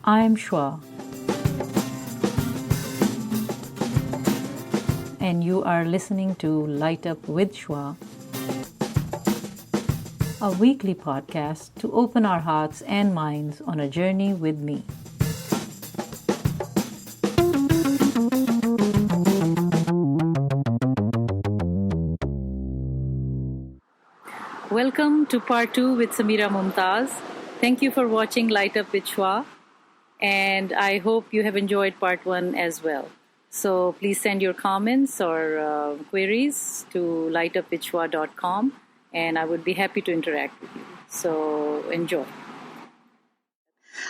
I'm Shwa, and you are listening to Light Up with Shwa, a weekly podcast to open our hearts and minds on a journey with me. Welcome to part 2 with Samira Mumtaz. Thank you for watching Light Up with Shwa, and I hope you have enjoyed part 1 as well. So please send your comments or queries to lightupwithshwa.com, and I would be happy to interact with you. So enjoy.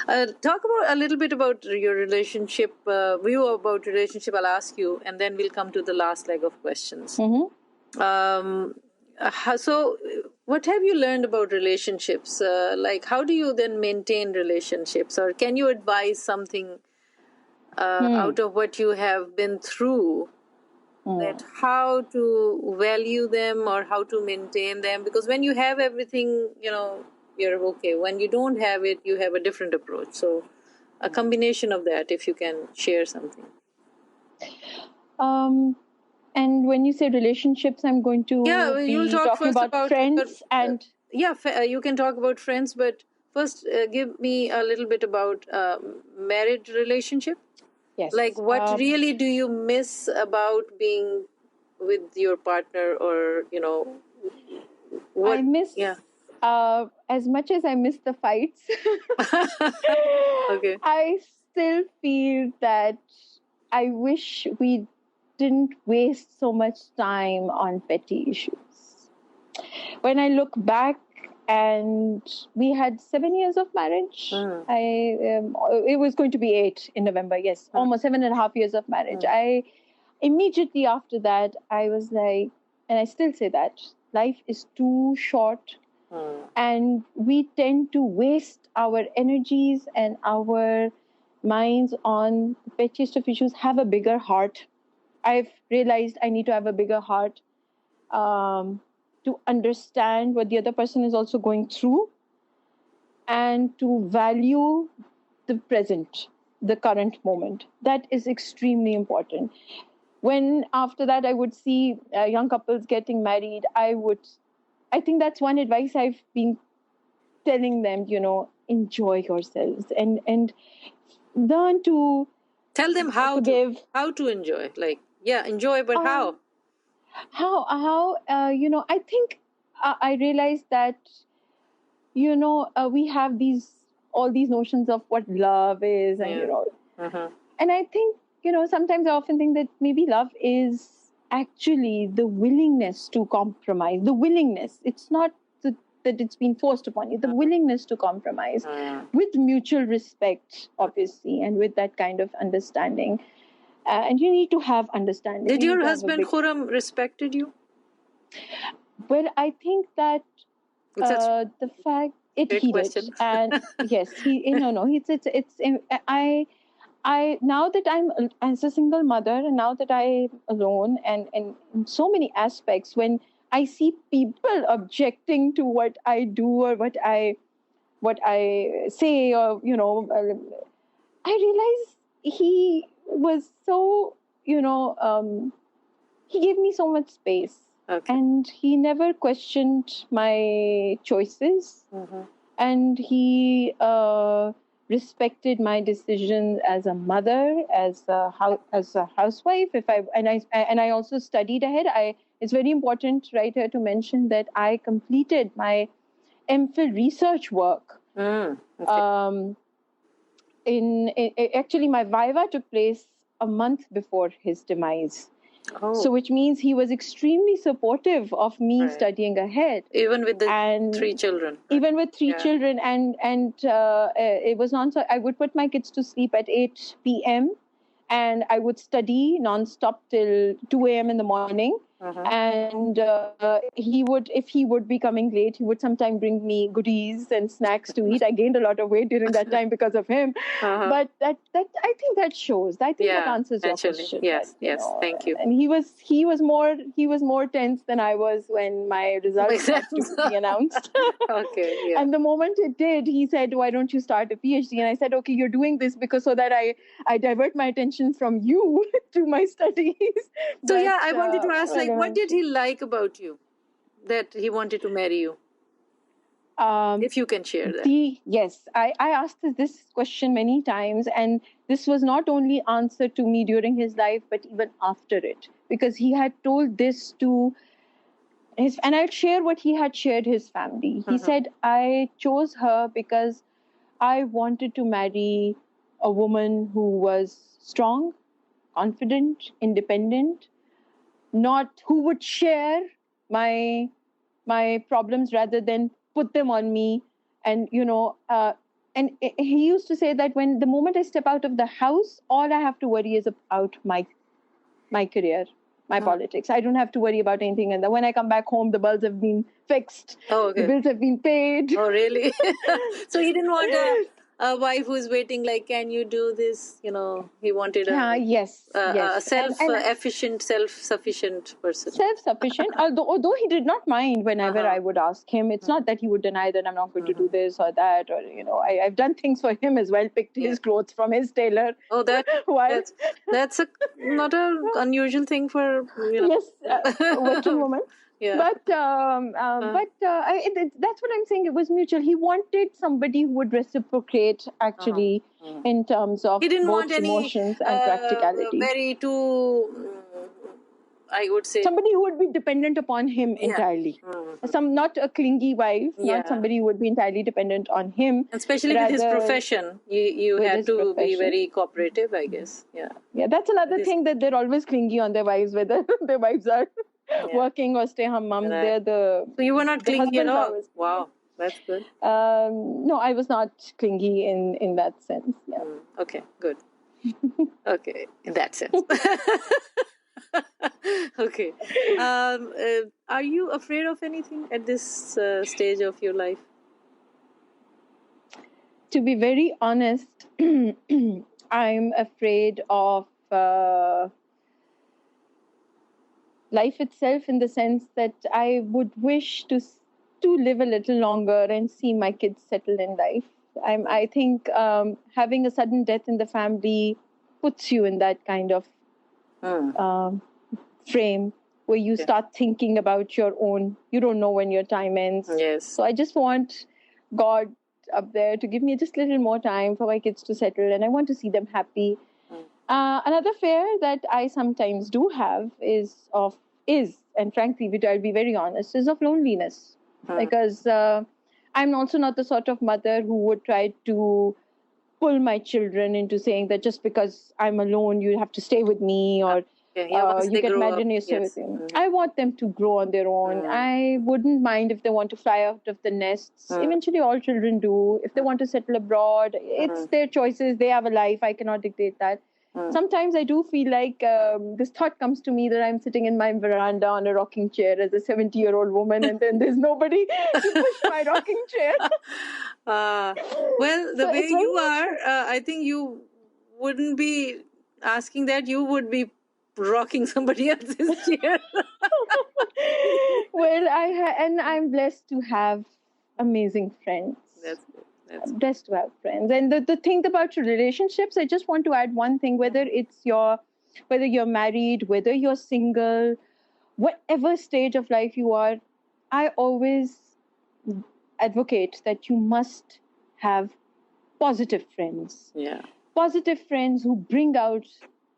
Talk about a little bit about your relationship, view about relationship. I'll ask you, and then we'll come to the last leg of questions. So, what have you learned about relationships? Like, how do you then maintain relationships, or can you advise something out of what you have been through? That how to value them or how to maintain them? Because when you have everything, you're okay. When you don't have it, you have a different approach. So, a combination of that, if you can share something. And when you say relationships, I'm going to you'll talk talking first about friends and... you can talk about friends, but first give me a little bit about marriage relationship. Yes. Like, what really do you miss about being with your partner, or, what? I miss, as much as I miss the fights, Okay. I still feel that I wish we didn't waste so much time on petty issues. When I look back, and we had 7 years of marriage. It was going to be 8 in November. Yes, almost 7.5 years of marriage. I immediately after that, I was like, and I still say that life is too short, and we tend to waste our energies and our minds on the pettiest of issues. Have a bigger heart. I've realized I need to have a bigger heart to understand what the other person is also going through, and to value the present, the current moment. That is extremely important. When after that I would see young couples getting married, I think that's one advice I've been telling them, enjoy yourselves and learn to tell them how forgive. How to enjoy. Like, enjoy, but how? I think I realized that, we have all these notions of what love is, and, and I think, sometimes I often think that maybe love is actually the willingness to compromise, the willingness. It's not that it's been forced upon you, the willingness to compromise with mutual respect, obviously, and with that kind of understanding. And you need to have understanding. Did your husband Khurram respected you? Well, I think that the fact he did, and yes, I now that I'm as a single mother, and now that I'm alone, and in so many aspects, when I see people objecting to what I do or what I say, or I realize he was so he gave me so much space, and he never questioned my choices, and he respected my decisions as a mother, as a housewife. I also studied ahead. It's very important right here to mention that I completed my MPhil research work. Actually, my viva took place a month before his demise. So which means he was extremely supportive of me studying ahead. Even with the 3 children. Even with 3 children. And it was non-stop. I would put my kids to sleep at 8 p.m. and I would study non-stop till 2 a.m. in the morning. And if he would be coming late, he would sometimes bring me goodies and snacks to eat. I gained a lot of weight during that time because of him. But that I think that shows. I think that answers your question. Yes, thank you. And he was more tense than I was when my results had to be announced. Okay, yeah. And the moment it did, he said, "Why don't you start a PhD?" And I said, "Okay, you're doing this because so that I divert my attention from you to my studies." So yeah, I wanted to ask, like, what did he like about you that he wanted to marry you? If you can share that. Yes, I asked this question many times, and this was not only answered to me during his life, but even after it, because he had told this to his, and I'll share what he had shared his family. He said, "I chose her because I wanted to marry a woman who was strong, confident, independent, not who would share my problems rather than put them on me." And and he used to say that when the moment I step out of the house, all I have to worry is about my career, my politics. I don't have to worry about anything. And then when I come back home, the bulbs have been fixed. Oh, okay. The bills have been paid. Oh, really? So he didn't want a wife who's waiting, like, can you do this? He wanted a self-efficient, self-sufficient person. Self-sufficient, although he did not mind whenever I would ask him. It's not that he would deny that I'm not going to do this or that, or I've done things for him as well, picked his clothes from his tailor. Oh, that's not an unusual thing for yes, working woman. Yeah. But that's what I'm saying. It was mutual. He wanted somebody who would reciprocate, actually, in terms of both emotions and practicality. I would say, somebody who would be dependent upon him entirely. Not a clingy wife, not somebody who would be entirely dependent on him. Especially with his profession, you had to be very cooperative, I guess. Yeah, that's another thing, that they're always clingy on their wives, whether their wives are working or stay-home moms. Right. So you were not clingy at all? Wow, that's good. No, I was not clingy in that sense. Yeah. Okay, good. Okay, in that sense. Okay. Are you afraid of anything at this stage of your life? To be very honest, I'm afraid of life itself, in the sense that I would wish to live a little longer and see my kids settle in life. I think having a sudden death in the family puts you in that kind of frame where you start thinking about your own. You don't know when your time ends. Yes. So I just want God up there to give me just a little more time for my kids to settle, and I want to see them happy. Another fear that I sometimes do have is, and frankly, I'll be very honest, is of loneliness. Because I'm also not the sort of mother who would try to pull my children into saying that just because I'm alone, you have to stay with me, or you get mad and you stay with me. I want them to grow on their own. I wouldn't mind if they want to fly out of the nests. Eventually, all children do. If they want to settle abroad, it's their choices. They have a life. I cannot dictate that. Sometimes I do feel like this thought comes to me that I'm sitting in my veranda on a rocking chair as a 70-year-old woman, and then there's nobody to push my rocking chair. Well, the way you are, I think you wouldn't be asking that. You would be rocking somebody else's chair. Well, I'm blessed to have amazing friends. That's good. I'm blessed to have friends. And the thing about relationships, I just want to add one thing, whether you're married, whether you're single, whatever stage of life you are, I always advocate that you must have positive friends. Yeah. Positive friends who bring out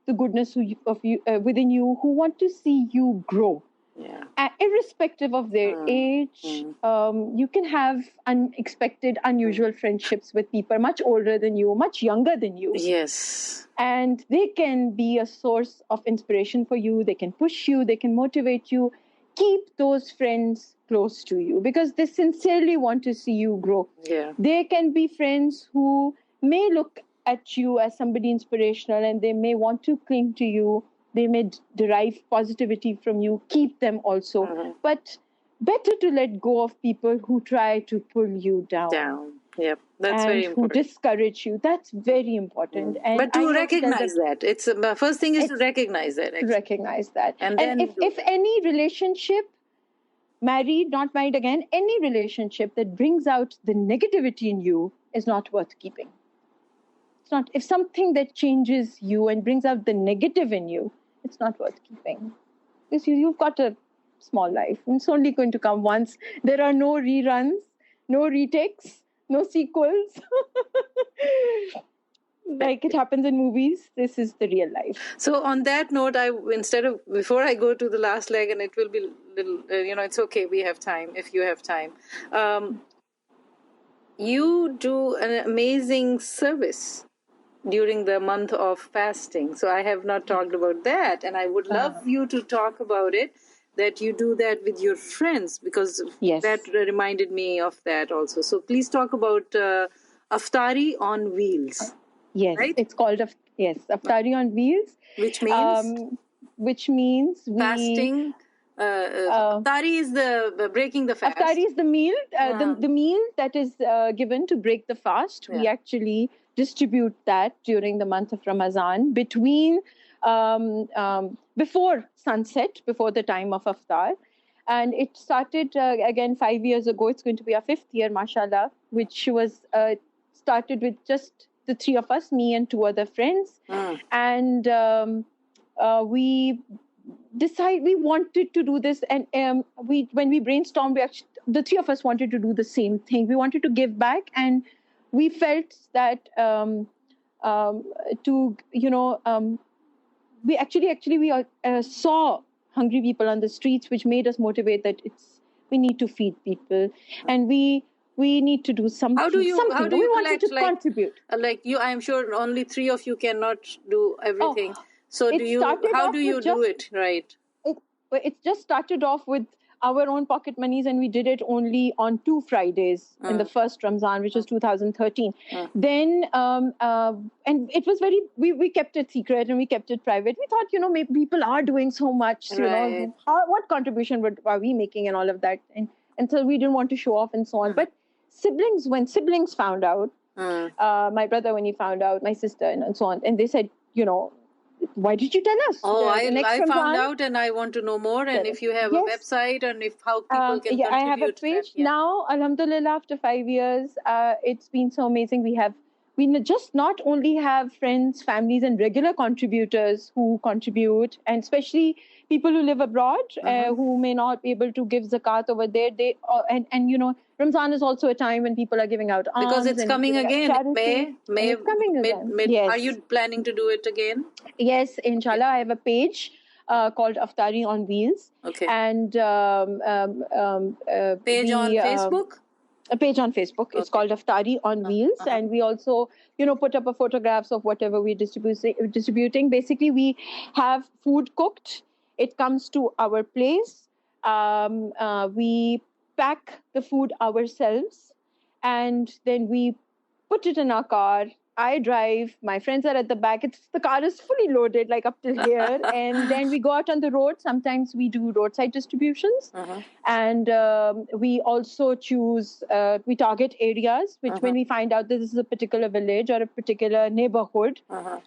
the goodness of you within you, who want to see you grow. Yeah. Irrespective of their age, you can have unexpected, unusual friendships with people much older than you, much younger than you. Yes. And they can be a source of inspiration for you. They can push you. They can motivate you. Keep those friends close to you because they sincerely want to see you grow. Yeah. They can be friends who may look at you as somebody inspirational, and they may want to cling to you, They may derive positivity from you. Keep them also. But better to let go of people who try to pull you down. Yep, that's very important. Who discourage you. That's very important. And but to recognize that, it's the first thing is to recognize that. To recognize that. And then if any relationship, married, not married again, any relationship that brings out the negativity in you is not worth keeping. It's not. If something that changes you and brings out the negative in you, it's not worth keeping. Because you've got a small life. It's only going to come once. There are no reruns, no retakes, no sequels. Like it happens in movies, this is the real life. So on that note, before I go to the last leg, and it will be little, it's okay, we have time, if you have time. You do an amazing service during the month of fasting. So I have not talked about that, and I would love you to talk about it, that you do that with your friends, because that reminded me of that also. So please talk about Aftari on Wheels. Yes, right? It's called Aftari on Wheels. Which means? Which means fasting. Aftari is the breaking the fast. Aftari is the meal, the meal that is given to break the fast. We actually distribute that during the month of Ramadan between before sunset, before the time of Aftar. And it started again 5 years ago. It's going to be our 5th year, mashallah, which was started with just the 3 of us, me and 2 other friends. And we wanted to do this. And when we brainstormed, the 3 of us wanted to do the same thing. We wanted to give back. And we felt that we saw hungry people on the streets, which made us motivate that we need to feed people. And we need to do something. How do you we wanted to contribute. Like you, I'm sure only 3 of you cannot do everything. So how do you do it? Right. It just started off with our own pocket monies, and we did it only on 2 Fridays in the first Ramzan, which was 2013. Then, and it was we kept it secret and we kept it private. We thought, maybe people are doing so much, what contribution are we making and all of that. And so we didn't want to show off and so on. But when siblings found out, my brother, when he found out, my sister and so on, and they said, why did you tell us? I found out and I want to know more. And if you have a website and how people can contribute. I have a page now. Alhamdulillah, after 5 years, it's been so amazing. We just not only have friends, families, and regular contributors who contribute, and especially people who live abroad who may not be able to give zakat over there. Ramzan is also a time when people are giving out alms. Because it's coming again. May. It's coming again. Yes. Are you planning to do it again? Yes, inshallah. I have a page called Aftari on Wheels. Okay. And page on Facebook? A page on Facebook. It's called Aftari on Wheels. And we also, put up photographs of whatever we're distributing. Basically, we have food cooked. It comes to our place. We pack the food ourselves, and then we put it in our car. I drive, my friends are at the back. The car is fully loaded, like up till here. And then we go out on the road. Sometimes we do roadside distributions. And we also choose, we target areas, which when we find out that this is a particular village or a particular neighborhood.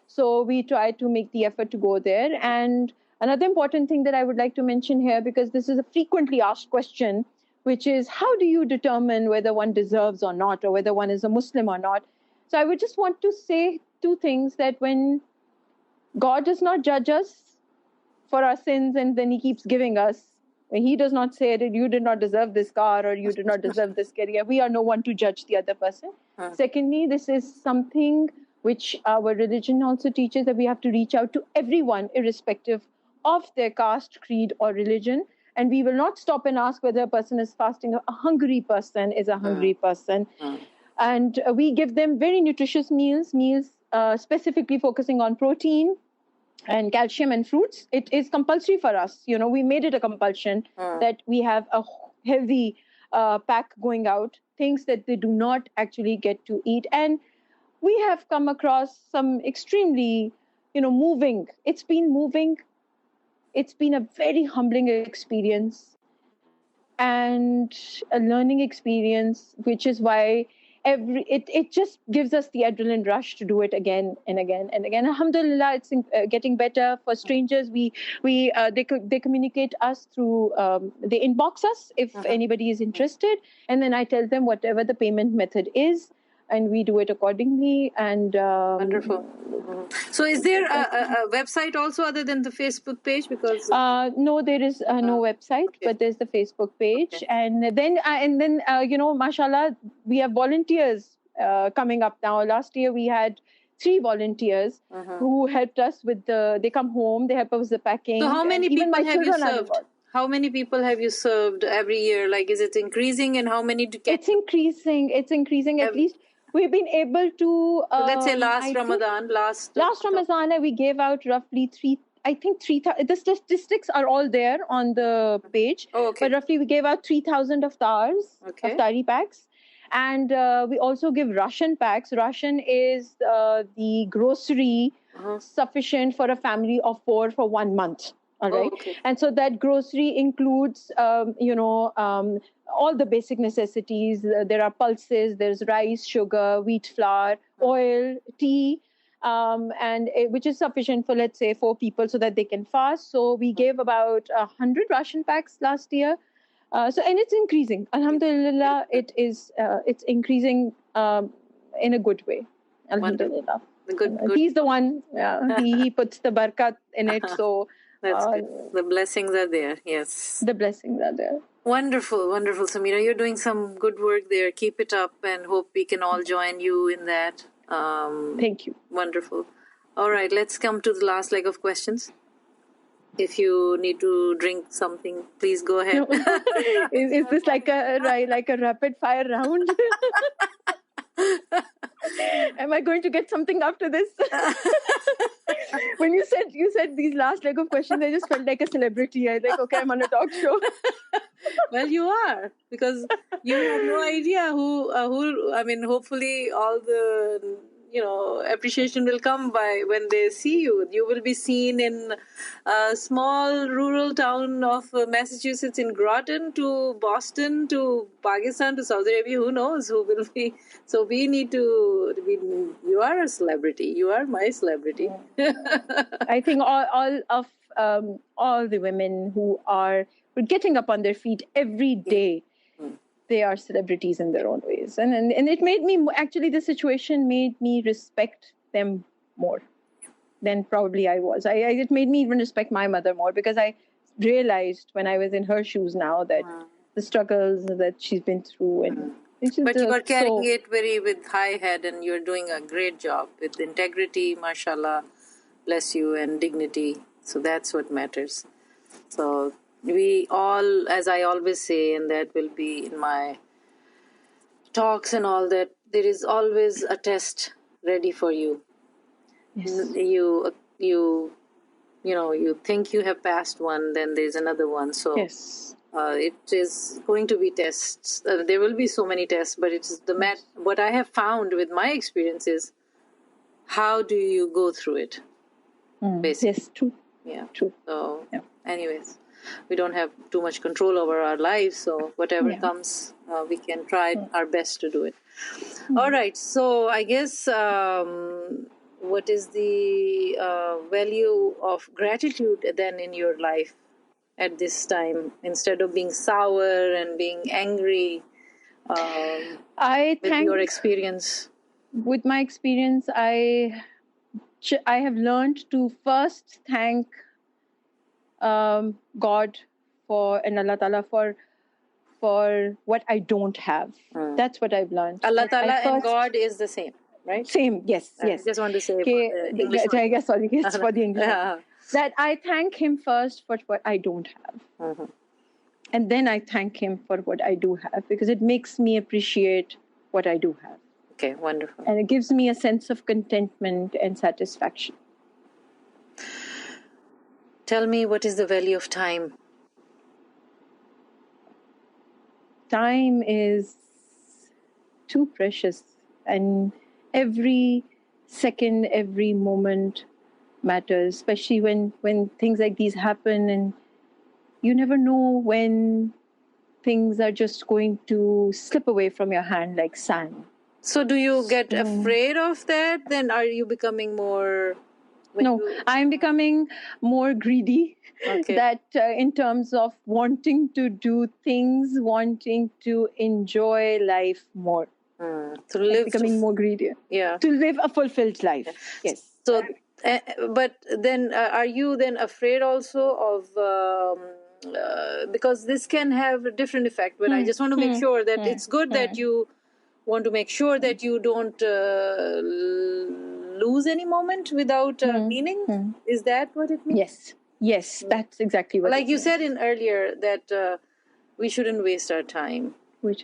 So we try to make the effort to go there. And another important thing that I would like to mention here, because this is a frequently asked question, which is how do you determine whether one deserves or not, or whether one is a Muslim or not? So I would just want to say 2 things, that when God does not judge us for our sins and then he keeps giving us, when he does not say that you did not deserve this car or you did not deserve this career, we are no one to judge the other person. Secondly, this is something which our religion also teaches, that we have to reach out to everyone, irrespective of their caste, creed, or religion. And we will not stop and ask whether a person is fasting. A hungry person is a hungry person. And we give them very nutritious meals specifically focusing on protein and calcium and fruits. It is compulsory for us. We made it a compulsion that we have a healthy pack going out, things that they do not actually get to eat. And we have come across some extremely, moving. It's been moving it's been a very humbling experience and a learning experience, which is why it just gives us the adrenaline rush to do it again and again and again. Alhamdulillah, it's getting better. For strangers, they communicate us through, they inbox us if anybody is interested, and then I tell them whatever the payment method is, and we do it accordingly. And wonderful. So is there a website also other than the Facebook page? Because no, there is no website, but there's the Facebook page. And then mashallah, we have volunteers coming up now. Last year we had 3 volunteers who helped us with they come home, they help us with the packing. So how many people have you served? How many people have you served every year? Like, is it increasing, and how many do It's increasing. At least we've been able to. So let's say last Ramadan, we gave out roughly 3,000. The statistics are all there on the page. Oh, okay. But roughly we gave out 3,000 Aftari packs. And we also give ration packs. Ration is the grocery sufficient for a family of 4 for 1 month. All right. Okay. And so that grocery includes, all the basic necessities. There are pulses, there's rice, sugar, wheat flour, oil, tea, which is sufficient for, let's say, 4 people so that they can fast. So we gave about 100 ration packs last year. And it's increasing. Alhamdulillah, it's increasing in a good way. Alhamdulillah. Good. He's the one. He puts the barakat in it. So that's good. The blessings are there. Yes. The blessings are there. Wonderful, wonderful, Samira. You're doing some good work there. Keep it up, and hope we can all join you in that. Thank you. Wonderful. All right, let's come to the last leg of questions. If you need to drink something, please go ahead. Is this like a rapid fire round? Am I going to get something after this? When you said these last leg of questions, I just felt like a celebrity. I was like, okay, I'm on a talk show. Well, you are, because you have no idea who. I mean, hopefully, all the appreciation will come by when they see you. You will be seen in a small rural town of Massachusetts, in Groton, to Boston, to Pakistan, to Saudi Arabia. Who knows who will be? So we need to. You are a celebrity. You are my celebrity. I think all the women who are getting up on their feet every day. They are celebrities in their own ways. And it made me, actually, the situation made me respect them more than probably I was. It made me even respect my mother more, because I realized when I was in her shoes now that the struggles that she's been through. But you are carrying it with high head, and you're doing a great job with integrity, mashallah, bless you, and dignity. So that's what matters. So we all, as I always say, and that will be in my talks and all that, there is always a test ready for you. Yes. You think you have passed one, then there's another one. So yes. It is going to be tests. There will be so many tests, but it's what I have found with my experience is, how do you go through it? Basically. Yes, true. Yeah. True. So, anyways, we don't have too much control over our lives, so whatever comes, we can try our best to do it. All right, so I guess what is the value of gratitude then in your life at this time, instead of being sour and being angry? Your experience. With my experience, I have learned to first thank God and Allah Ta'ala for what I don't have. That's what I've learned. Allah Ta'ala and God is the same, right? Same, yes. I just want to say for the English. I guess, sorry, yes, for the English. That I thank Him first for what I don't have. And then I thank Him for what I do have, because it makes me appreciate what I do have. Okay, wonderful. And it gives me a sense of contentment and satisfaction. Tell me, what is the value of time? Time is too precious, and every second, every moment matters, especially when things like these happen, and you never know when things are just going to slip away from your hand like sand. So do you get afraid of that? Then are you becoming more... No, I'm becoming more greedy. Okay. That in terms of wanting to do things, wanting to enjoy life more. To live... becoming more greedy. Yeah. To live a fulfilled life. Yes. So, but then are you then afraid also of... because this can have a different effect, but I just want to make sure that it's good that you want to make sure that you don't lose any moment without meaning. Is that what it means? Yes, that's exactly what like it you means. said in earlier that we shouldn't waste our time.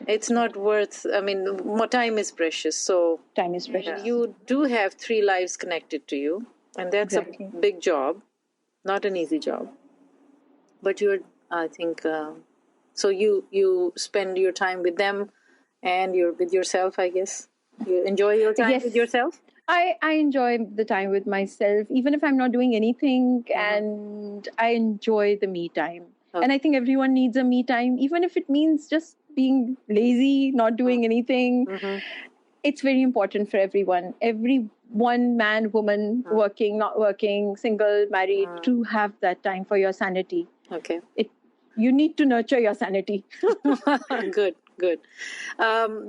It's not worth... I mean, more time is precious. So time is precious. You do have 3 lives connected to you, and that's a big job, not an easy job. But you're, I think, so you spend your time with them, and you're with yourself, I guess. You enjoy your time with yourself? I enjoy the time with myself, even if I'm not doing anything, and I enjoy the me time. And I think everyone needs a me time, even if it means just being lazy, not doing anything. It's very important for everyone. Everyone, man, woman, working, not working, single, married, to have that time for your sanity. Okay. You need to nurture your sanity. Good.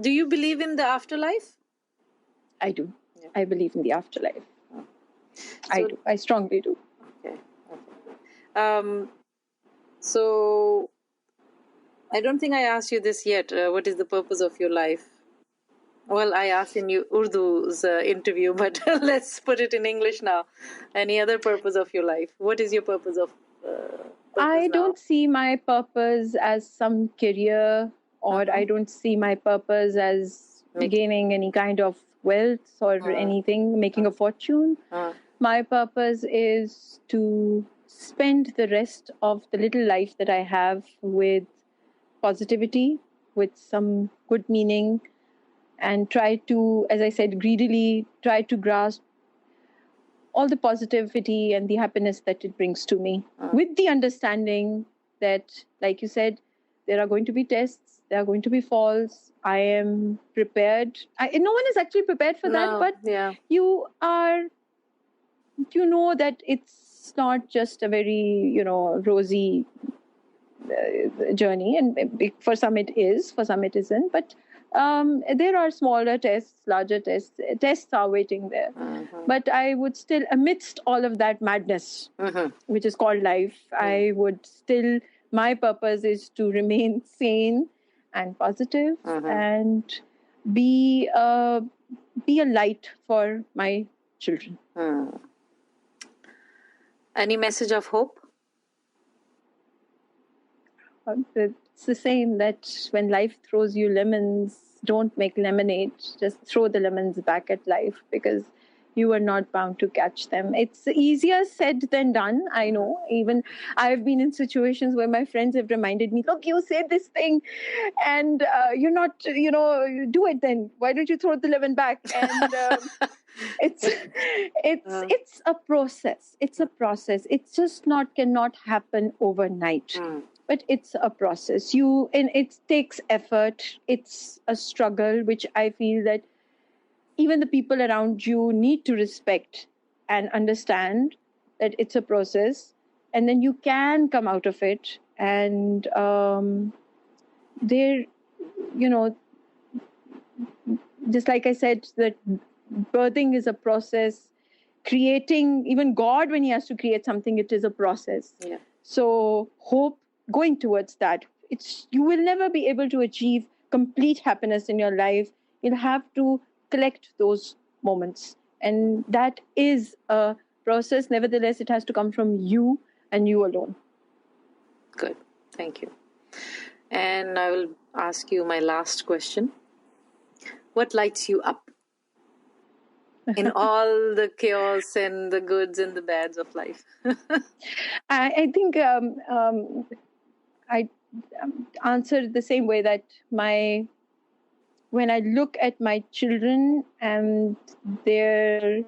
Do you believe in the afterlife? I do. Yeah. I believe in the afterlife. I do. I strongly do. Okay. So, I don't think I asked you this yet. What is the purpose of your life? Well, I asked in Urdu's interview, but let's put it in English now. Any other purpose of your life? What is your purpose of I don't see my purpose as some career, or I don't see my purpose as gaining any kind of wealth or anything, making a fortune. My purpose is to spend the rest of the little life that I have with positivity, with some good meaning, and try to, as I said, greedily try to grasp all the positivity and the happiness that it brings to me, with the understanding that, like you said, there are going to be tests, there are going to be falls. I am prepared. No one is actually prepared for that, but you know that it's not just a very, rosy journey, and for some it is, for some it isn't, but there are smaller tests, larger tests are waiting there. But I would still, amidst all of that madness, which is called life, I would still, my purpose is to remain sane and positive, and be a light for my children. Any message of hope? It's the same, that when life throws you lemons, don't make lemonade. Just throw the lemons back at life, because you are not bound to catch them. It's easier said than done, I know. Even I've been in situations where my friends have reminded me, look, you said this thing, and you're not, do it then. Why don't you throw the lemon back? And it's a process. It's a process. It's just cannot happen overnight. But it's a process. And it takes effort. It's a struggle, which I feel that even the people around you need to respect and understand that it's a process, and then you can come out of it. And just like I said, that birthing is a process. Creating, even God, when he has to create something, it is a process. Yeah. So hope, going towards that. You will never be able to achieve complete happiness in your life. You'll have to collect those moments. And that is a process. Nevertheless, it has to come from you and you alone. Good. Thank you. And I will ask you my last question. What lights you up in all the chaos and the goods and the bads of life? I think I answered the same way, that when I look at my children and their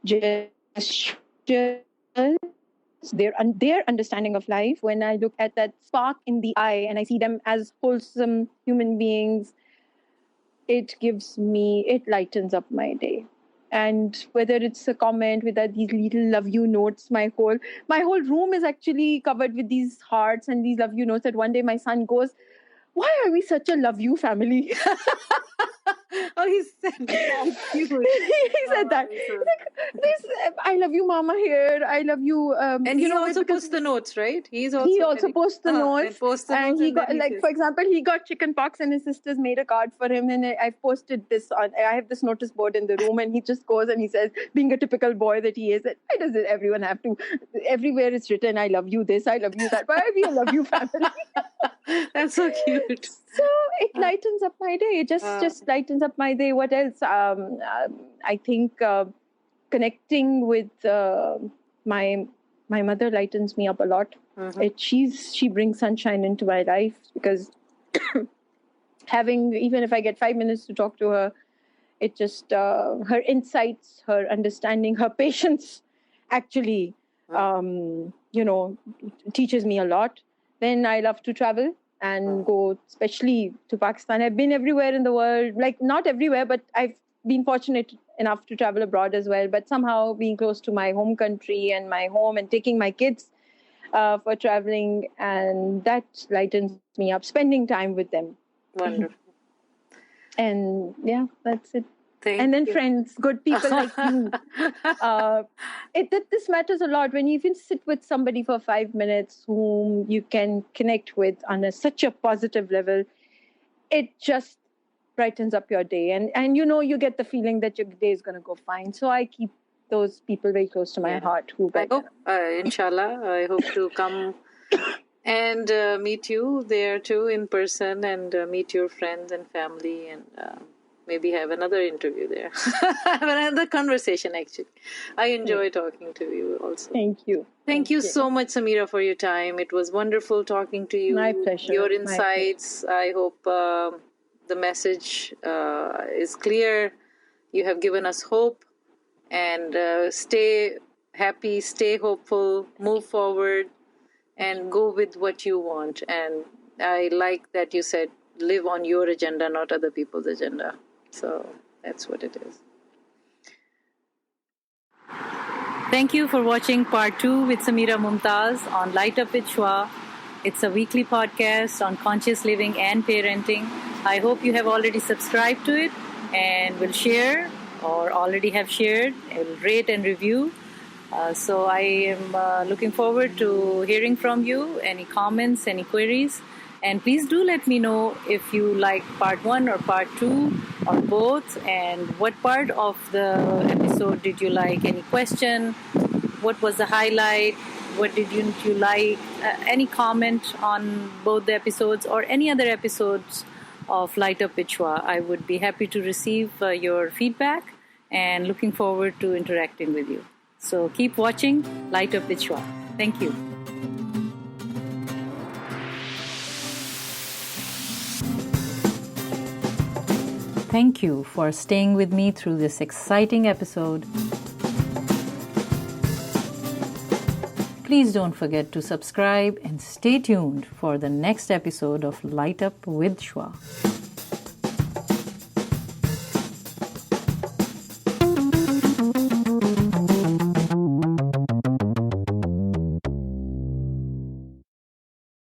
gesture their understanding of life, when I look at that spark in the eye and I see them as wholesome human beings, it lightens up my day. And whether it's a comment with these little love you notes, my whole room is actually covered with these hearts and these love you notes, that one day my son goes, "Why are we such a love you family?" Oh, he said that. He said that. He's like, this, "I love you, Mama," here. "I love you." And he also posts the notes, right? He also posts the notes. And he got, like, for example, he got chicken pox and his sisters made a card for him, and I've posted this on. I have this notice board in the room, and he just goes and he says, being a typical boy that he is, why does everyone have to? Everywhere it's written, "I love you this, I love you that. Why are we a love you family?" That's so cute. So it lightens up my day. It just lightens up my day. What else? I think connecting with my mother lightens me up a lot. She brings sunshine into my life, because even if I get 5 minutes to talk to her, it just her insights, her understanding, her patience actually teaches me a lot. Then I love to travel and go, especially to Pakistan. I've been everywhere in the world, like not everywhere, but I've been fortunate enough to travel abroad as well. But somehow being close to my home country and my home, and taking my kids for traveling, and that lightens me up, spending time with them. Wonderful. And yeah, that's it. Thank you. Friends, good people like you. This matters a lot. When you can sit with somebody for 5 minutes whom you can connect with on such a positive level, it just brightens up your day. And you get the feeling that your day is going to go fine. So I keep those people very close to my heart. I hope, inshallah, I hope to come and meet you there too in person, and meet your friends and family, and maybe have another interview there. Have another conversation, actually. I enjoy talking to you also. Thank you. Thank you so much, Samira, for your time. It was wonderful talking to you. My pleasure. Your insights. I hope the message is clear. You have given us hope. And stay happy, stay hopeful, move forward, and go with what you want. And I like that you said, live on your agenda, not other people's agenda. So that's what it is. Thank you for watching part 2 with Samira Mumtaz on Light Up with Shwa. It's a weekly podcast on conscious living and parenting. I hope you have already subscribed to it and will share, or already have shared, will rate and review. So I am looking forward to hearing from you, any comments, any queries. And please do let me know if you like part 1 or part 2 or both, and what part of the episode did you like, any question, what was the highlight, what did you like, any comment on both the episodes or any other episodes of Light Up with Shwa. I would be happy to receive your feedback and looking forward to interacting with you. So keep watching Light Up with Shwa. Thank you. Thank you for staying with me through this exciting episode. Please don't forget to subscribe and stay tuned for the next episode of Light Up with Shwa.